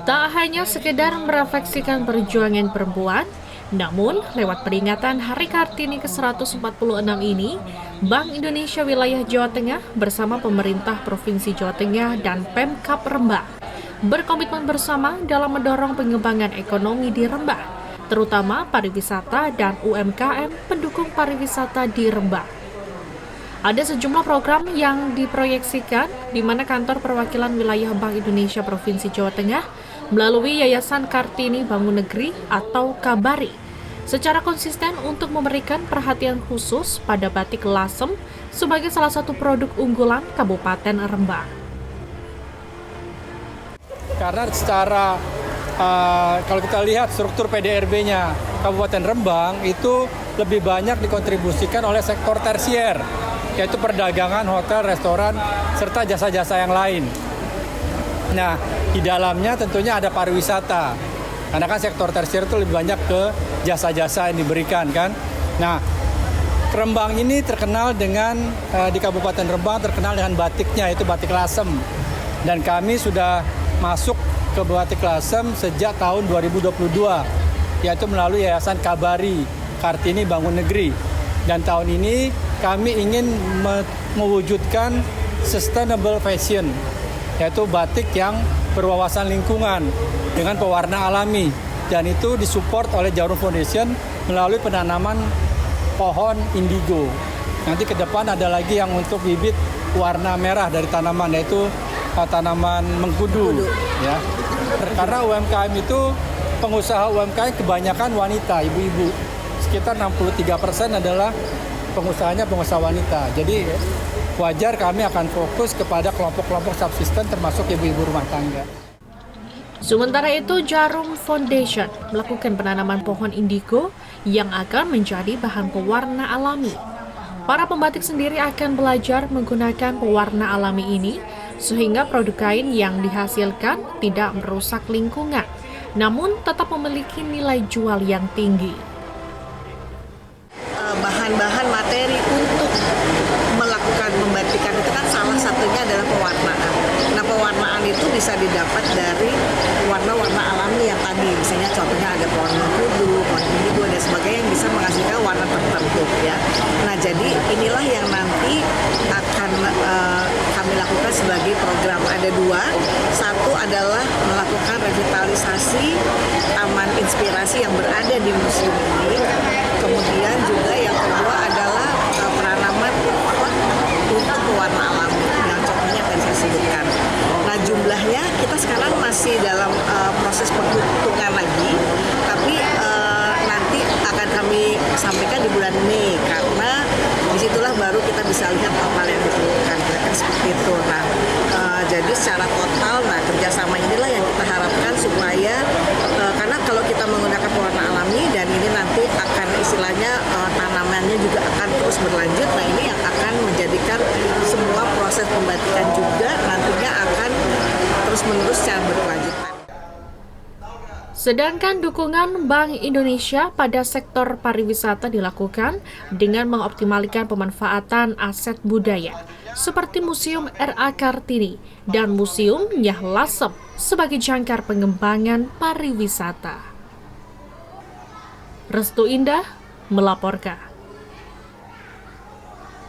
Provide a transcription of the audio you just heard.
Tak hanya sekedar merefleksikan perjuangan perempuan, namun lewat peringatan Hari Kartini ke-146 ini, Bank Indonesia Wilayah Jawa Tengah bersama pemerintah Provinsi Jawa Tengah dan Pemkab Rembang berkomitmen bersama dalam mendorong pengembangan ekonomi di Rembang, terutama pariwisata dan UMKM pendukung pariwisata di Rembang. Ada sejumlah program yang diproyeksikan di mana kantor perwakilan wilayah Bank Indonesia Provinsi Jawa Tengah melalui Yayasan Kartini Bangun Negeri atau Kabari secara konsisten untuk memberikan perhatian khusus pada batik lasem sebagai salah satu produk unggulan Kabupaten Rembang. Karena secara kalau kita lihat struktur PDRB-nya Kabupaten Rembang itu lebih banyak dikontribusikan oleh sektor tersier, yaitu perdagangan, hotel, restoran, serta jasa-jasa yang lain. Nah, di dalamnya tentunya ada pariwisata, karena kan sektor tersier itu lebih banyak ke jasa-jasa yang diberikan kan. Nah, Rembang ini terkenal dengan, di Kabupaten Rembang terkenal dengan batiknya, yaitu batik lasem. Dan kami sudah masuk ke batik lasem sejak tahun 2022, yaitu melalui Yayasan Kabari, Kartini Bangun Negeri. Dan tahun ini kami ingin mewujudkan sustainable fashion, yaitu batik yang berwawasan lingkungan dengan pewarna alami. Dan itu disupport oleh Jarum Foundation melalui penanaman pohon indigo. Nanti ke depan ada lagi yang untuk bibit warna merah dari tanaman, yaitu tanaman mengkudu. Ya. Karena UMKM itu, pengusaha UMKM kebanyakan wanita, ibu-ibu. Sekitar 63% adalah pengusahanya pengusaha wanita. Jadi wajar kami akan fokus kepada kelompok-kelompok subsisten termasuk ibu-ibu rumah tangga. Sementara itu, Jarum Foundation melakukan penanaman pohon indigo yang akan menjadi bahan pewarna alami. Para pembatik sendiri akan belajar menggunakan pewarna alami ini sehingga produk kain yang dihasilkan tidak merusak lingkungan, namun tetap memiliki nilai jual yang tinggi. Bahan-bahan materi untuk melakukan pembatikan itu kan salah satunya adalah pewarnaan. Nah, pewarnaan itu bisa didapat dari warna-warna alami yang tadi, misalnya contohnya ada pohon mengkudu, pohon indigo dan sebagainya yang bisa menghasilkan warna tertentu ya. Nah, jadi inilah yang nanti akan kami lakukan sebagai program. Ada dua, satu adalah melakukan revitalisasi taman inspirasi yang berada di museum ini. Kemudian juga yang kedua adalah penanaman pohon untuk pewarna alami yang contohnya tadi saya sebutkan. Nah, jumlahnya kita sekarang masih dalam proses penghitungan lagi, tapi nanti akan kami sampaikan di bulan Mei karena disitulah baru kita bisa lihat apa yang diperlukan seperti itu. Nah, jadi secara total, kerjasama inilah yang kita harapkan supaya karena kalau kita menggunakan pewarna alami dan ini nanti akan istilahnya tanamannya juga akan terus berlanjut. Nah, ini yang akan menjadikan semua proses pembatikan juga nantinya akan terus-menerus secara berkelanjutan. Sedangkan dukungan Bank Indonesia pada sektor pariwisata dilakukan dengan mengoptimalkan pemanfaatan aset budaya seperti Museum R.A. Kartini dan Museum Nyah Lasem sebagai jangkar pengembangan pariwisata. Restu Indah melaporkan.